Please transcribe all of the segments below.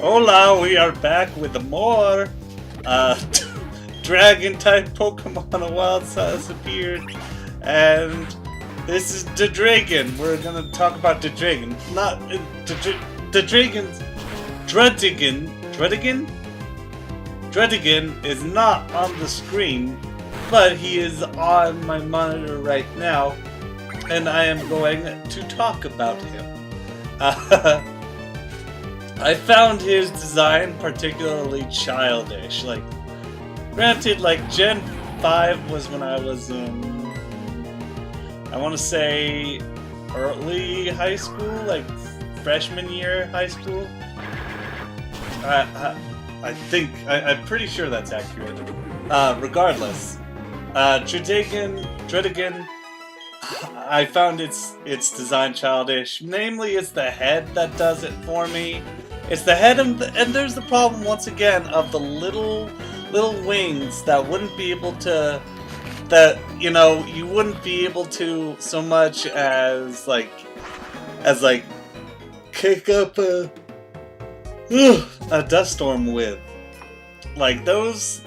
Hola, we are back with more dragon-type Pokemon. A wild has appeared, and this is the dragon. We're gonna talk about the dragon, not the dragon's Dredigan is not on the screen, but he is on my monitor right now, and I am going to talk about him. I found his design particularly childish. Like, granted, like Gen 5 was when I was in, I want to say, early high school, like freshman year high school. I'm pretty sure that's accurate. Regardless, Dredigan, I found its design childish. Namely, it's the head that does it for me. It's the head, and there's the problem once again of the little wings that wouldn't be able to, you wouldn't be able to so much as like kick up a dust storm with. Like those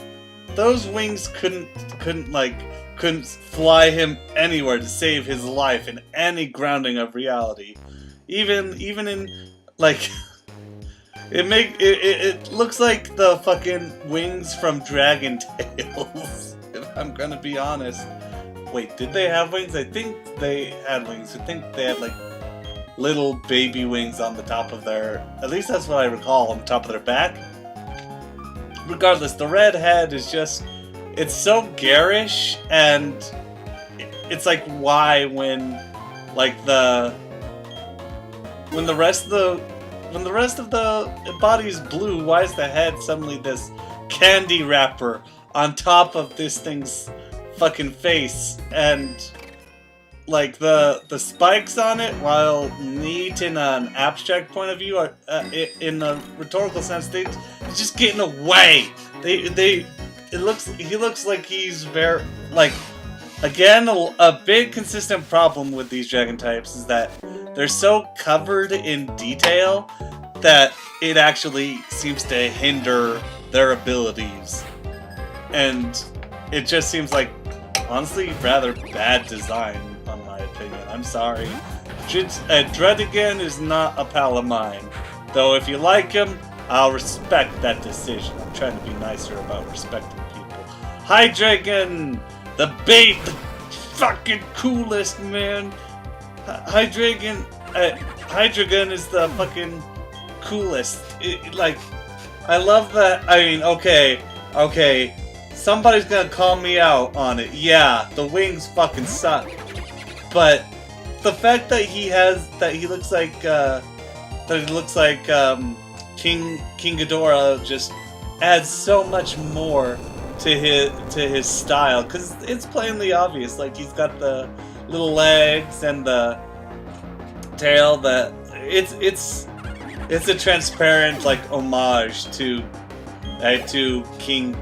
wings couldn't fly him anywhere to save his life in any grounding of reality. Even in like it looks like the fucking wings from Dragon Tales, if I'm gonna be honest. Wait, did they have wings? I think they had wings. I think they had like little baby wings on the top of their, at least that's what I recall, on the top of their back. Regardless, the red head is just, it's so garish, and it's like, why when the rest of the body is blue, why is the head suddenly this candy wrapper on top of this thing's fucking face? And like the spikes on it, while neat in an abstract point of view, are in a rhetorical sense, they just get in the way. He looks like he's very, like, again, a big consistent problem with these dragon types is that they're so covered in detail that it actually seems to hinder their abilities, and it just seems like, honestly, rather bad design. Opinion. I'm sorry. Dredigan is not a pal of mine. Though if you like him, I'll respect that decision. I'm trying to be nicer about respecting people. Hydreigon! The fucking coolest, man! Hydreigon is the fucking coolest. Like, I love that. I mean, okay. Somebody's gonna call me out on it. Yeah, the wings fucking suck. But the fact that he looks like King Ghidorah just adds so much more to his style, because it's plainly obvious. Like, he's got the little legs and the tail. That it's a transparent, like, homage to King.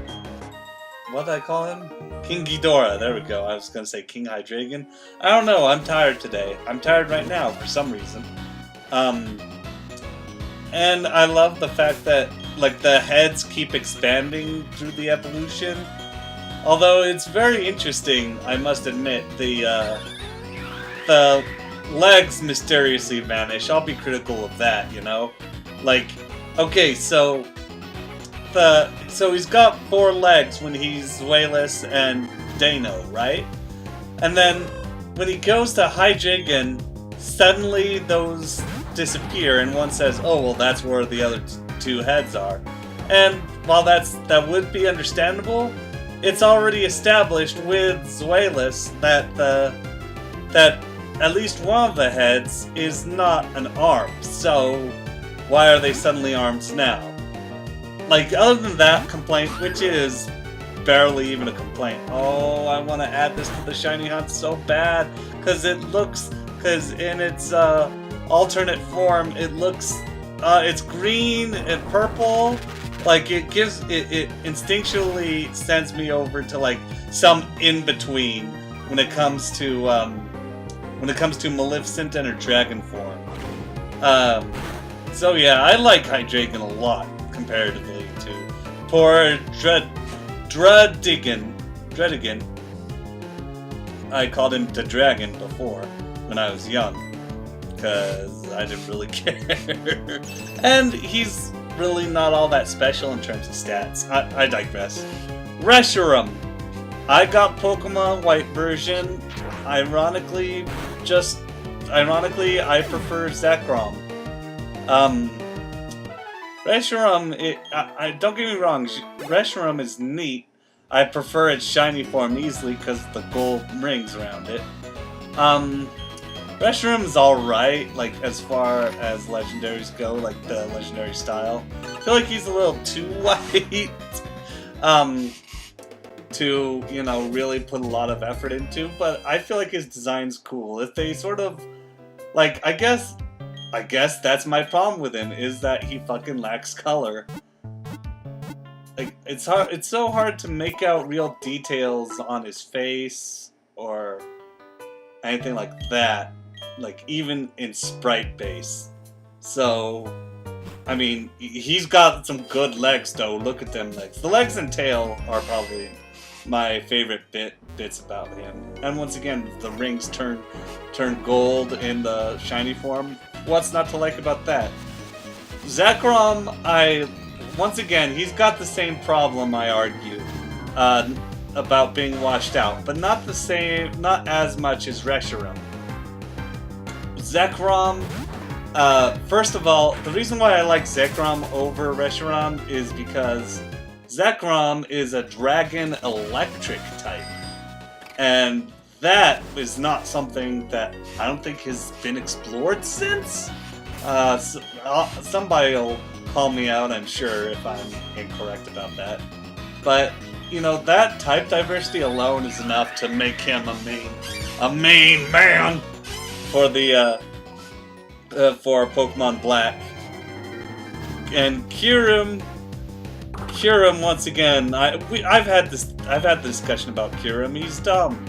What did I call him? King Ghidorah, there we go. I was gonna say King Hydreigon. I don't know, I'm tired today. I'm tired right now for some reason. And I love the fact that, like, the heads keep expanding through the evolution. Although it's very interesting, I must admit, the legs mysteriously vanish. I'll be critical of that, you know? Like, okay, so he's got 4 legs when he's Zweilous and Dano, right? And then when he goes to Hydreigon, suddenly those disappear, and one says, "Oh, well, that's where the other 2 heads are." And while that would be understandable, it's already established with Zweilous that at least one of the heads is not an arm. So why are they suddenly arms now? Like, other than that complaint, which is barely even a complaint. Oh, I want to add this to the Shiny Hunt so bad, because in its alternate form, it looks, it's green and purple. Like, it instinctually sends me over to, like, some in-between when it comes to Maleficent and her dragon form. So yeah, I like Hydreigon a lot, comparatively to poor Dredigan. I called him the Dragon before, when I was young, because I didn't really care. And he's really not all that special in terms of stats. I digress. Reshiram. I got Pokemon White version. Ironically, I prefer Zekrom. Reshiram, don't get me wrong, Reshiram is neat. I prefer its shiny form easily because the gold rings around it. Reshiram's alright, like, as far as legendaries go, like the legendary style. I feel like he's a little too white, to, you know, really put a lot of effort into, but I feel like his design's cool. If they sort of, like, I guess that's my problem with him, is that he fucking lacks color. Like, it's so hard to make out real details on his face, or anything like that. Like, even in sprite base. So, I mean, he's got some good legs, though. Look at them legs. The legs and tail are probably my favorite bits about him. And once again, the rings turn gold in the shiny form. What's not to like about that? Zekrom, once again, he's got the same problem, I argue, about being washed out, but not as much as Reshiram. Zekrom, first of all, the reason why I like Zekrom over Reshiram is because Zekrom is a dragon electric type, and that is not something that I don't think has been explored since. Somebody will call me out, I'm sure, if I'm incorrect about that. But, you know, that type diversity alone is enough to make him a main man for the for Pokemon Black. And Kyurem, once again, I've had the discussion about Kyurem. He's dumb.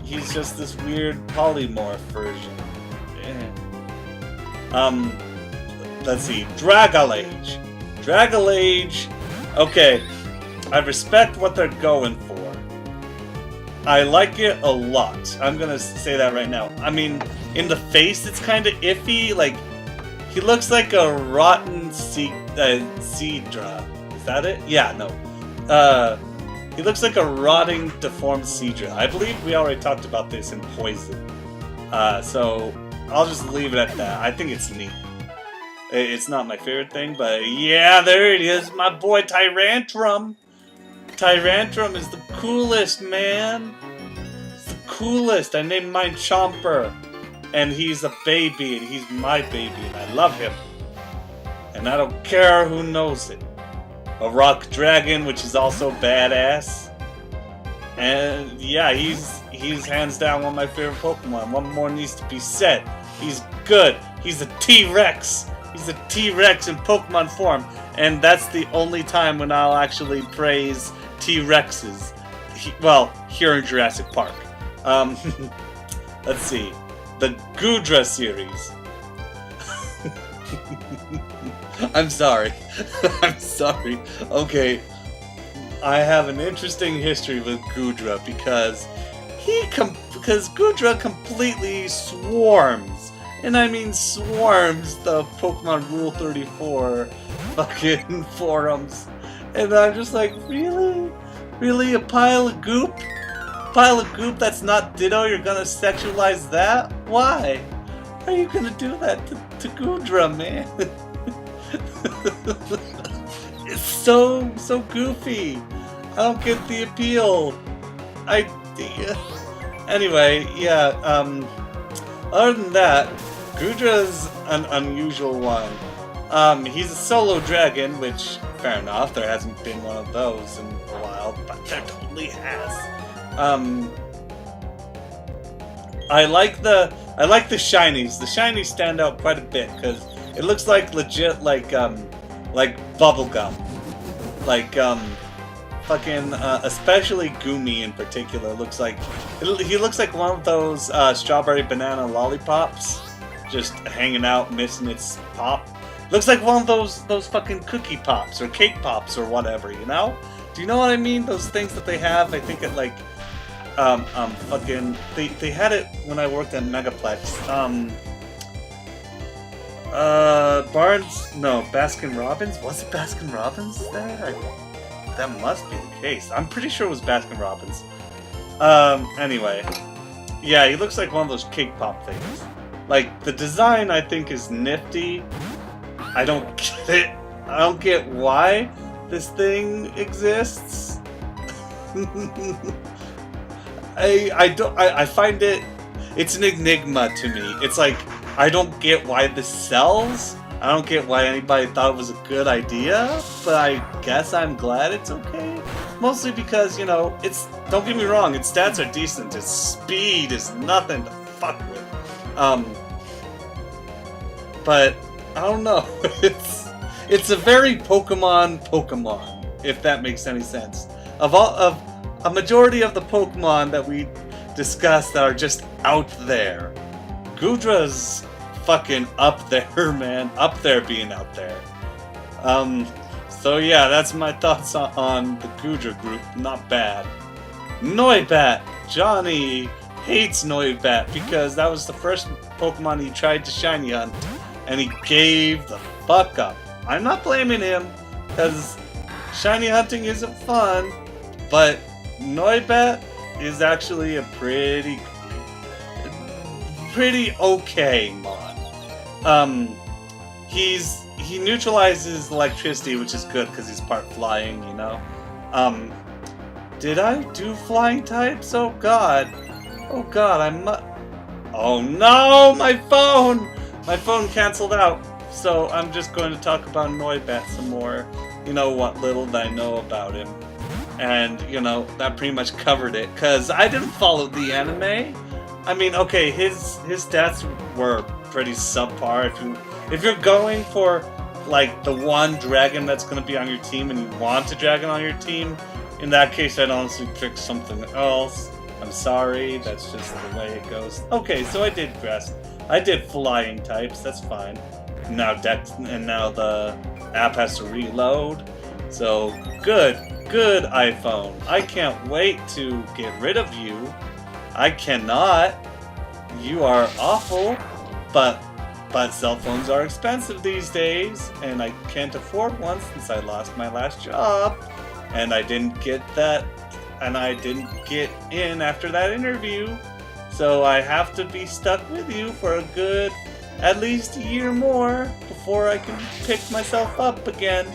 He's just this weird polymorph version. Let's see, Dragalage. Okay, I respect what they're going for. I like it a lot. I'm gonna say that right now. I mean, in the face, it's kind of iffy. Like, he looks like a rotten Seadra. Is that it? Yeah, no. He looks like a rotting, deformed Seadra. I believe we already talked about this in Poison. So I'll just leave it at that. I think it's neat. It's not my favorite thing, but yeah, there it is, my boy Tyrantrum. Tyrantrum is the coolest, man. It's the coolest. I named mine Chomper, and he's a baby, and he's my baby, and I love him. And I don't care who knows it. A rock dragon, which is also badass. And yeah, he's hands down one of my favorite Pokemon. One more needs to be said. He's good. He's a T-Rex. He's a T-Rex in Pokemon form, and that's the only time when I'll actually praise T-Rexes. Well, here in Jurassic Park. Let's see. The Goodra series. I'm sorry. I'm sorry. Okay. I have an interesting history with Goodra because Goodra completely swarms. And I mean swarms the Pokemon Rule 34 fucking forums. And I'm just like, really? Really? A pile of goop? A pile of goop that's not Ditto? You're gonna sexualize that? Why? How are you gonna do that to Goodra, man? It's so goofy. I don't get the appeal. Anyway, yeah, other than that, Goodra's an unusual one. He's a solo dragon, which, fair enough, there hasn't been one of those in a while, but there totally has. I like the shinies. The shinies stand out quite a bit, because it looks like legit, like bubblegum. Especially Goomy in particular, he looks like one of those strawberry banana lollipops, just hanging out, missing its pop. Looks like one of those fucking cookie pops or cake pops or whatever, you know? Do you know what I mean? Those things that they have, I think at like, fucking, they had it when I worked at Megaplex. Baskin Robbins? Was it Baskin Robbins there? That must be the case. I'm pretty sure it was Baskin Robbins. Anyway. Yeah, he looks like one of those cake pop things. Like, the design, I think, is nifty. I don't get it. I don't get why this thing exists. I find it's an enigma to me. It's like, I don't get why this sells. I don't get why anybody thought it was a good idea, but I guess I'm glad it's okay. Mostly because, you know, don't get me wrong, its stats are decent. Its speed is nothing to fuck with. But I don't know. It's a very Pokemon, if that makes any sense. Of a majority of the Pokemon that we discuss that are just out there, Gudra's fucking up there, man. Up there being out there. So yeah, that's my thoughts on the Gudra group. Not bad. Noibat! Johnny hates Noibat because that was the first Pokemon he tried to shiny hunt, and he gave the fuck up. I'm not blaming him, because shiny hunting isn't fun, but Noibat is actually a pretty okay mon. He neutralizes electricity, which is good because he's part flying, you know. Did I do flying types? Oh god, oh no, my phone canceled out. So I'm just going to talk about Noibat some more. You know what little that I know about him, and you know that pretty much covered it. Cause I didn't follow the anime. I mean, okay, his stats were pretty subpar. If you're going for like the one dragon that's going to be on your team and you want a dragon on your team, in that case I'd honestly pick something else. I'm sorry, that's just the way it goes. Okay, so I did grass. I did flying types, that's fine. Now the app has to reload. So good iPhone. I can't wait to get rid of you. I cannot. You are awful, but cell phones are expensive these days, and I can't afford one since I lost my last job, and I didn't get in after that interview, so I have to be stuck with you for a good, at least a year more, before I can pick myself up again.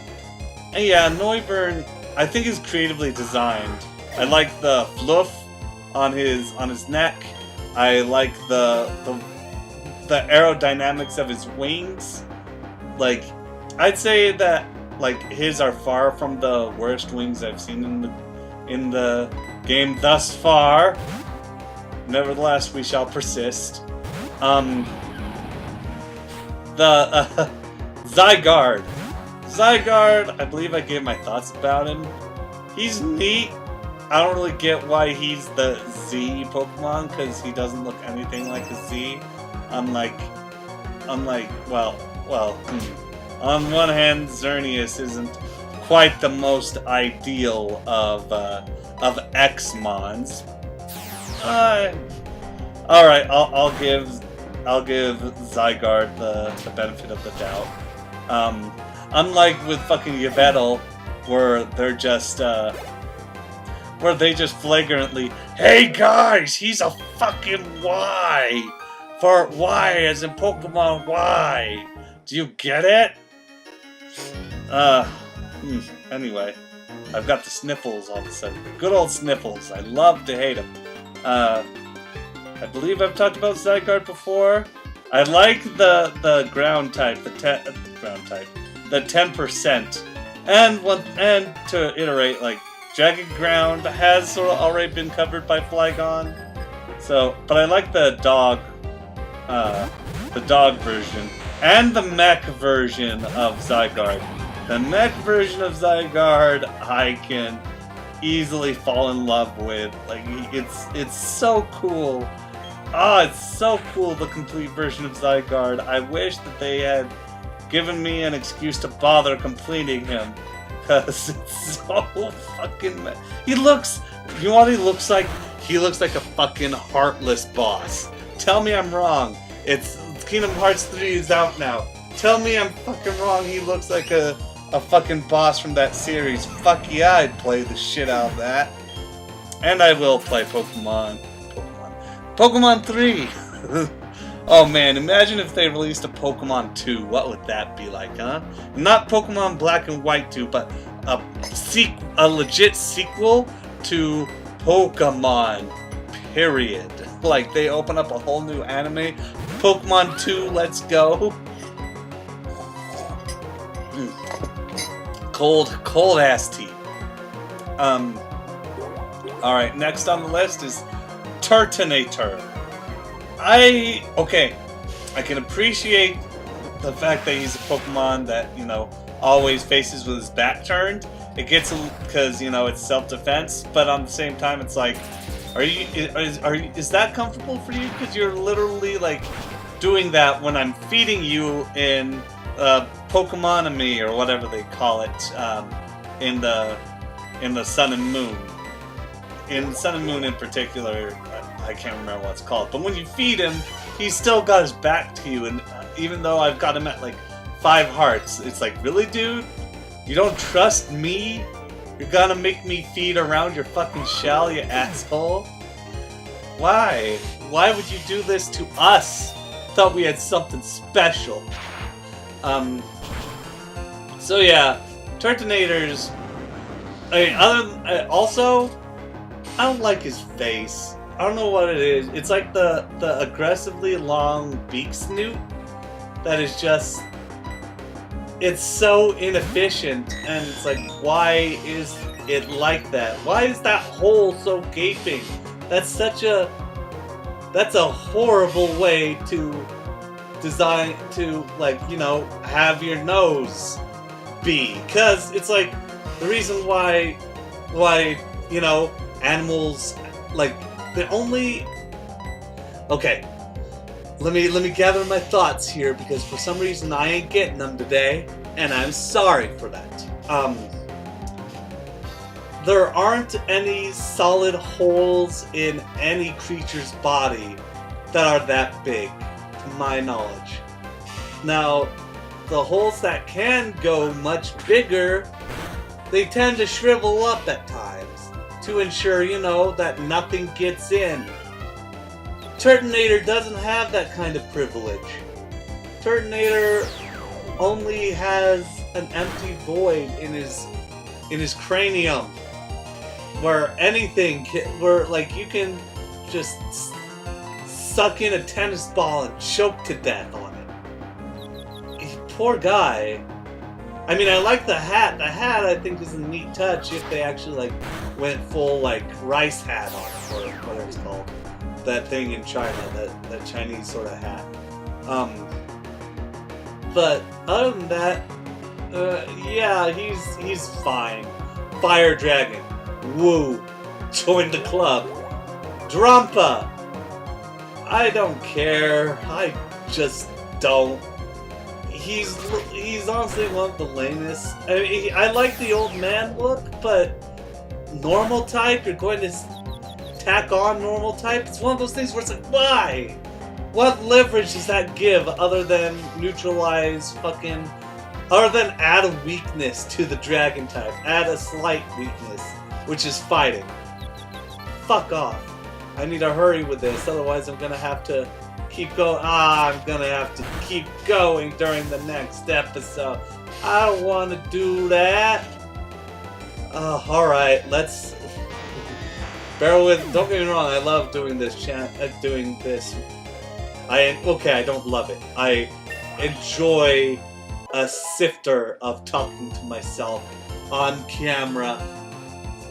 And yeah, Noivern, I think is creatively designed. I like the fluff on his neck. I like the aerodynamics of his wings. Like, I'd say that like his are far from the worst wings I've seen in the game thus far. Nevertheless, we shall persist. The Zygarde. Zygarde, I believe I gave my thoughts about him. He's neat. I don't really get why he's the Z Pokemon, because he doesn't look anything like a Z. Unlike, well, on one hand, Xerneas isn't quite the most ideal of X-Mons. Alright, I'll give Zygarde the benefit of the doubt. Unlike with fucking Yveltal, where they just flagrantly, hey guys, he's a fucking Y! For Y as in Pokemon Y! Do you get it? Anyway, I've got the sniffles all of a sudden. Good old sniffles. I love to hate them. I believe I've talked about Zygarde before. I like the ground type, the 10%. And to iterate, like, Dragon Ground has sort of already been covered by Flygon. So, but I like the dog version. And the mech version of Zygarde. The mech version of Zygarde I can easily fall in love with. Like, it's so cool. It's so cool, the complete version of Zygarde. I wish that they had giving me an excuse to bother completing him. Because it's so fucking... He looks... You know what he looks like? He looks like a fucking heartless boss. Tell me I'm wrong. It's Kingdom Hearts 3 is out now. Tell me I'm fucking wrong. He looks like a fucking boss from that series. Fuck yeah, I'd play the shit out of that. And I will play Pokemon 3. Oh man, imagine if they released a Pokemon 2. What would that be like, huh? Not Pokemon Black and White 2, but a legit sequel to Pokemon, period. Like, they open up a whole new anime. Pokemon 2, let's go. Cold ass tea. Alright, next on the list is Turtonator. I can appreciate the fact that he's a Pokemon that, you know, always faces with his back turned. It gets because, you know, it's self-defense, but on the same time, it's like, is that comfortable for you? Because you're literally like doing that when I'm feeding you in Pokemonomy or whatever they call it in the Sun and Moon. In Sun and Moon in particular, I can't remember what it's called. But when you feed him, he's still got his back to you, and even though I've got him at like 5 hearts, it's like, really, dude? You don't trust me? You're gonna make me feed around your fucking shell, you asshole? Why? Why would you do this to us? Thought we had something special. So yeah, Turtonators. Also, I don't like his face. I don't know what it is. It's like the aggressively long beak snoot that is just... It's so inefficient, and it's like, why is it like that? Why is that hole so gaping? That's a horrible way to design, to, like, you know, have your nose be. Because it's like, the reason why, you know, animals, like, the only... Okay. Let me gather my thoughts here, because for some reason I ain't getting them today, and I'm sorry for that. There aren't any solid holes in any creature's body that are that big, to my knowledge. Now, the holes that can go much bigger, they tend to shrivel up at times, to ensure, you know, that nothing gets in. Turtonator doesn't have that kind of privilege. Turtonator only has an empty void in his cranium, where anything where, like, you can just suck in a tennis ball and choke to death on it. Poor guy. I mean, I like the hat. The hat, I think, is a neat touch if they actually, like, went full, like, rice hat on it, or whatever it's called. That thing in China, that Chinese sort of hat. But other than that, yeah, he's fine. Fire Dragon, woo, join the club. Drampa, I don't care. I just don't. He's honestly one of the lamest. I mean, I like the old man look, but normal type, you're going to tack on normal type. It's one of those things where it's like, why? What leverage does that give other than neutralize fucking... Other than add a weakness to the dragon type. Add a slight weakness, which is fighting. Fuck off. I need to hurry with this, otherwise I'm gonna have to keep going. I'm gonna have to keep going during the next episode. I don't want to do that. Alright, let's... Bear with. Don't get me wrong. I love doing this. I don't love it. I enjoy a sifter of talking to myself on camera,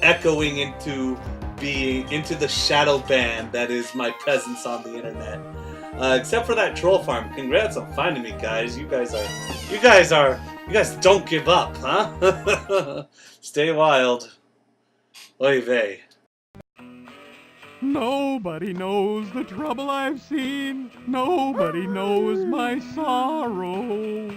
echoing into the shadow band that is my presence on the internet. Except for that troll farm. Congrats on finding me, guys. You guys don't give up, huh? Stay wild. Oy vey. Nobody knows the trouble I've seen. Nobody knows my sorrow.